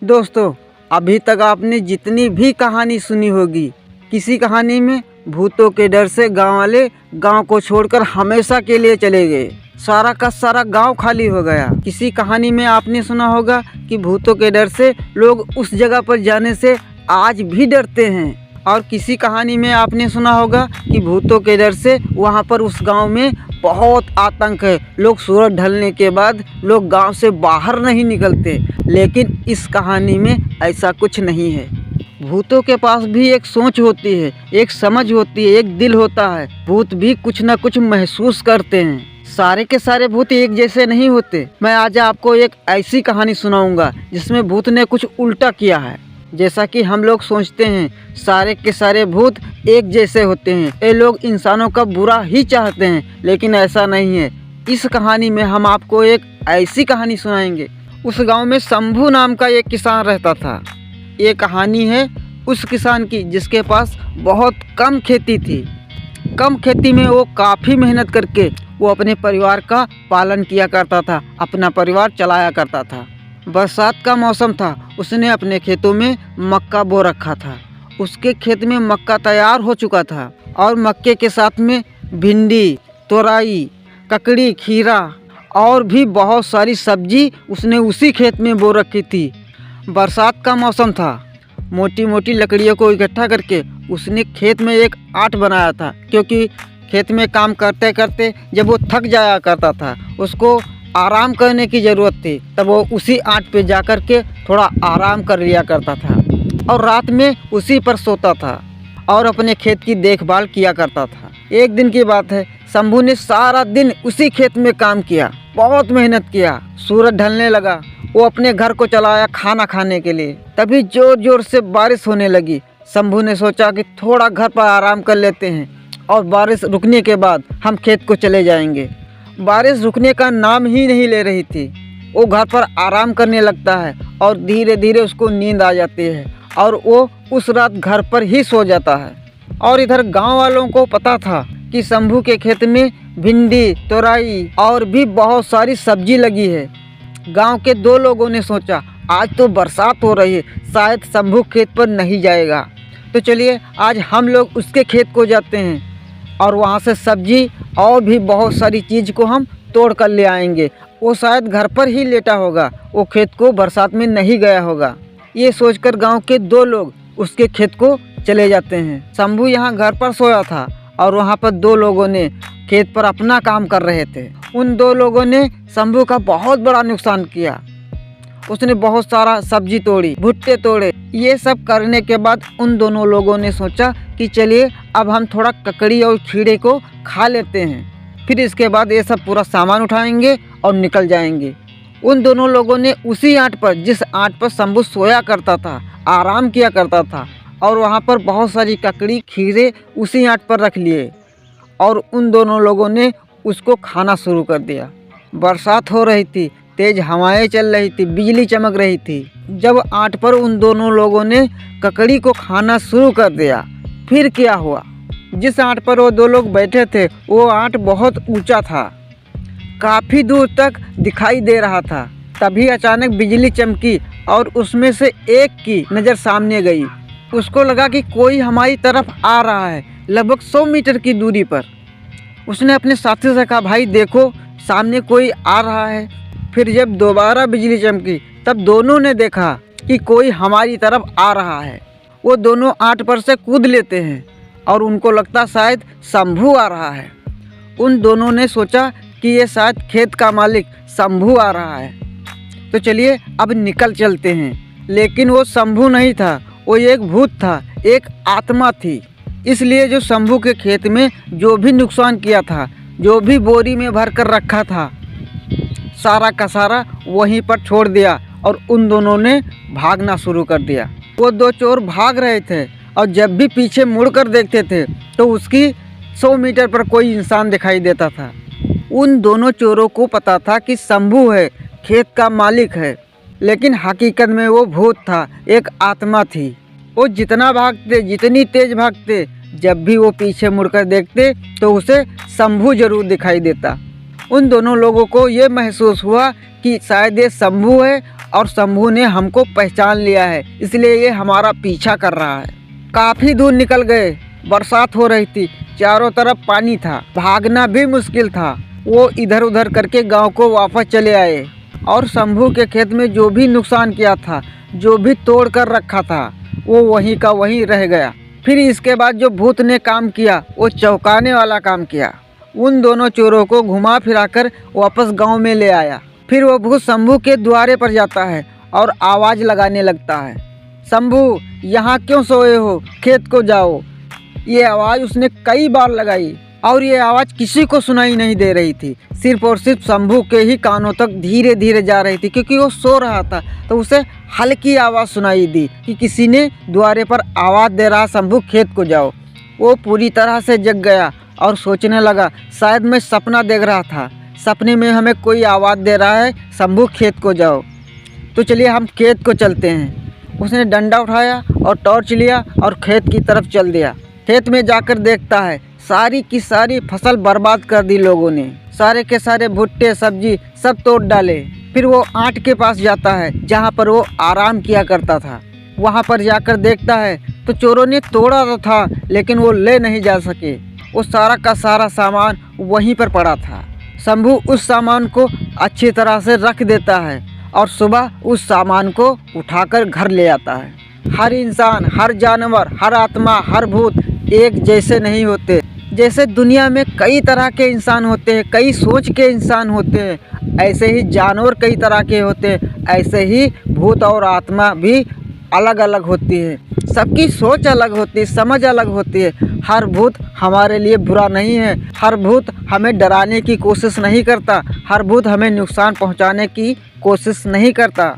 दोस्तों, अभी तक आपने जितनी भी कहानी सुनी होगी, किसी कहानी में भूतों के डर से गांव वाले गांव को छोड़कर हमेशा के लिए चले गए। सारा का सारा गांव खाली हो गया। किसी कहानी में आपने सुना होगा कि भूतों के डर से लोग उस जगह पर जाने से आज भी डरते हैं। और किसी कहानी में आपने सुना होगा कि भूतों के डर से वहाँ पर उस गांव में बहुत आतंक है। लोग सूरज ढलने के बाद लोग गांव से बाहर नहीं निकलते। लेकिन इस कहानी में ऐसा कुछ नहीं है। भूतों के पास भी एक सोच होती है, एक समझ होती है, एक दिल होता है। भूत भी कुछ ना कुछ महसूस करते हैं। सारे के सारे भूत एक जैसे नहीं होते। मैं आज आपको एक ऐसी कहानी सुनाऊंगा जिसमें भूत ने कुछ उल्टा किया है। जैसा कि हम लोग सोचते हैं सारे के सारे भूत एक जैसे होते हैं, ये लोग इंसानों का बुरा ही चाहते हैं, लेकिन ऐसा नहीं है। इस कहानी में हम आपको एक ऐसी कहानी सुनाएंगे। उस गांव में शंभू नाम का एक किसान रहता था। ये कहानी है उस किसान की जिसके पास बहुत कम खेती थी। कम खेती में वो काफ़ी मेहनत करके वो अपने परिवार का पालन किया करता था, अपना परिवार चलाया करता था। बरसात का मौसम था, उसने अपने खेतों में मक्का बो रखा था। उसके खेत में मक्का तैयार हो चुका था और मक्के के साथ में भिंडी, तोरई, ककड़ी, खीरा और भी बहुत सारी सब्जी उसने उसी खेत में बो रखी थी। बरसात का मौसम था। मोटी मोटी लकड़ियों को इकट्ठा करके उसने खेत में एक आट बनाया था, क्योंकि खेत में काम करते करते जब वो थक जाया करता था, उसको आराम करने की ज़रूरत थी, तब वो उसी आट पे जाकर के थोड़ा आराम कर लिया करता था और रात में उसी पर सोता था और अपने खेत की देखभाल किया करता था। एक दिन की बात है, शंभू ने सारा दिन उसी खेत में काम किया, बहुत मेहनत किया। सूरज ढलने लगा, वो अपने घर को चलाया खाना खाने के लिए। तभी जोर जोर से बारिश होने लगी। शंभू ने सोचा कि थोड़ा घर पर आराम कर लेते हैं और बारिश रुकने के बाद हम खेत को चले जाएंगे। बारिश रुकने का नाम ही नहीं ले रही थी। वो घर पर आराम करने लगता है और धीरे धीरे उसको नींद आ जाती है और वो उस रात घर पर ही सो जाता है। और इधर गांव वालों को पता था कि शंभू के खेत में भिंडी, तोरई और भी बहुत सारी सब्जी लगी है। गांव के दो लोगों ने सोचा आज तो बरसात हो रही है, शायद शंभू खेत पर नहीं जाएगा, तो चलिए आज हम लोग उसके खेत को जाते हैं और वहाँ से सब्जी और भी बहुत सारी चीज़ को हम तोड़ कर ले आएंगे। वो शायद घर पर ही लेटा होगा, वो खेत को बरसात में नहीं गया होगा। ये सोचकर गांव के दो लोग उसके खेत को चले जाते हैं। शंभू यहाँ घर पर सोया था और वहाँ पर दो लोगों ने खेत पर अपना काम कर रहे थे। उन दो लोगों ने शंभू का बहुत बड़ा नुकसान किया। उसने बहुत सारा सब्जी तोड़ी, भुट्टे तोड़े। ये सब करने के बाद उन दोनों लोगों ने सोचा कि चलिए अब हम थोड़ा ककड़ी और खीरे को खा लेते हैं, फिर इसके बाद ये सब पूरा सामान उठाएंगे और निकल जाएंगे। उन दोनों लोगों ने उसी आट पर, जिस आट पर शंभू सोया करता था, आराम किया करता था, और वहाँ पर बहुत सारी ककड़ी, खीरे उसी आट पर रख लिए और उन दोनों लोगों ने उसको खाना शुरू कर दिया। बरसात हो रही थी, तेज हवाएं चल रही थी, बिजली चमक रही थी। जब आट पर उन दोनों लोगों ने ककड़ी को खाना शुरू कर दिया, फिर क्या हुआ? जिस आट पर वो दो लोग बैठे थे वो आट बहुत ऊंचा था, काफ़ी दूर तक दिखाई दे रहा था। तभी अचानक बिजली चमकी और उसमें से एक की नज़र सामने गई। उसको लगा कि कोई हमारी तरफ आ रहा है, लगभग 100 मीटर की दूरी पर। उसने अपने साथी से कहा, भाई देखो सामने कोई आ रहा है। फिर जब दोबारा बिजली चमकी तब दोनों ने देखा कि कोई हमारी तरफ आ रहा है। वो दोनों आट पर से कूद लेते हैं और उनको लगता शायद शंभू आ रहा है। उन दोनों ने सोचा कि ये शायद खेत का मालिक शंभू आ रहा है, तो चलिए अब निकल चलते हैं। लेकिन वो शंभू नहीं था, वो एक भूत था, एक आत्मा थी। इसलिए जो शंभू के खेत में जो भी नुकसान किया था, जो भी बोरी में भर कर रखा था, सारा का सारा वहीं पर छोड़ दिया और उन दोनों ने भागना शुरू कर दिया। वो दो चोर भाग रहे थे और जब भी पीछे मुड़कर देखते थे तो उसकी 100 मीटर पर कोई इंसान दिखाई देता था। उन दोनों चोरों को पता था कि शंभू है, खेत का मालिक है, लेकिन हकीकत में वो भूत था, एक आत्मा थी। वो जितना भागते, जितनी तेज भागते, जब भी वो पीछे मुड़कर देखते तो उसे शंभू जरूर दिखाई देता। उन दोनों लोगों को ये महसूस हुआ कि शायद ये शंभू है और शंभू ने हमको पहचान लिया है, इसलिए ये हमारा पीछा कर रहा है। काफ़ी दूर निकल गए। बरसात हो रही थी, चारों तरफ पानी था, भागना भी मुश्किल था। वो इधर उधर करके गांव को वापस चले आए और शंभू के खेत में जो भी नुकसान किया था, जो भी तोड़ कर रखा था, वो वहीं का वहीं रह गया। फिर इसके बाद जो भूत ने काम किया वो चौंकाने वाला काम किया। उन दोनों चोरों को घुमा फिराकर वापस गांव में ले आया। फिर वो भूत शंभू के द्वारे पर जाता है और आवाज़ लगाने लगता है, शंभू यहाँ क्यों सोए हो, खेत को जाओ। ये आवाज़ उसने कई बार लगाई और ये आवाज़ किसी को सुनाई नहीं दे रही थी, सिर्फ और सिर्फ शंभू के ही कानों तक धीरे धीरे जा रही थी, क्योंकि वो सो रहा था। तो उसे हल्की आवाज़ सुनाई दी कि किसी ने द्वारे पर आवाज़ दे रहा, शंभू खेत को जाओ। वो पूरी तरह से जग गया और सोचने लगा, शायद मैं सपना देख रहा था, सपने में हमें कोई आवाज़ दे रहा है, शंभू खेत को जाओ। तो चलिए हम खेत को चलते हैं। उसने डंडा उठाया और टॉर्च लिया और खेत की तरफ चल दिया। खेत में जाकर देखता है सारी की सारी फसल बर्बाद कर दी लोगों ने, सारे के सारे भुट्टे सब्जी सब तोड़ डाले। फिर वो आट के पास जाता है जहाँ पर वो आराम किया करता था। वहाँ पर जाकर देखता है तो चोरों ने तोड़ा तो था, लेकिन वो ले नहीं जा सके। वो सारा का सारा सामान वहीं पर पड़ा था। शंभू उस सामान को अच्छी तरह से रख देता है और सुबह उस सामान को उठाकर घर ले आता है। हर इंसान, हर जानवर, हर आत्मा, हर भूत एक जैसे नहीं होते। जैसे दुनिया में कई तरह के इंसान होते हैं, कई सोच के इंसान होते हैं, ऐसे ही जानवर कई तरह के होते हैं, ऐसे ही भूत और आत्मा भी अलग अलग होती है। सबकी सोच अलग होती है, समझ अलग होती है। हर भूत हमारे लिए बुरा नहीं है, हर भूत हमें डराने की कोशिश नहीं करता, हर भूत हमें नुकसान पहुंचाने की कोशिश नहीं करता।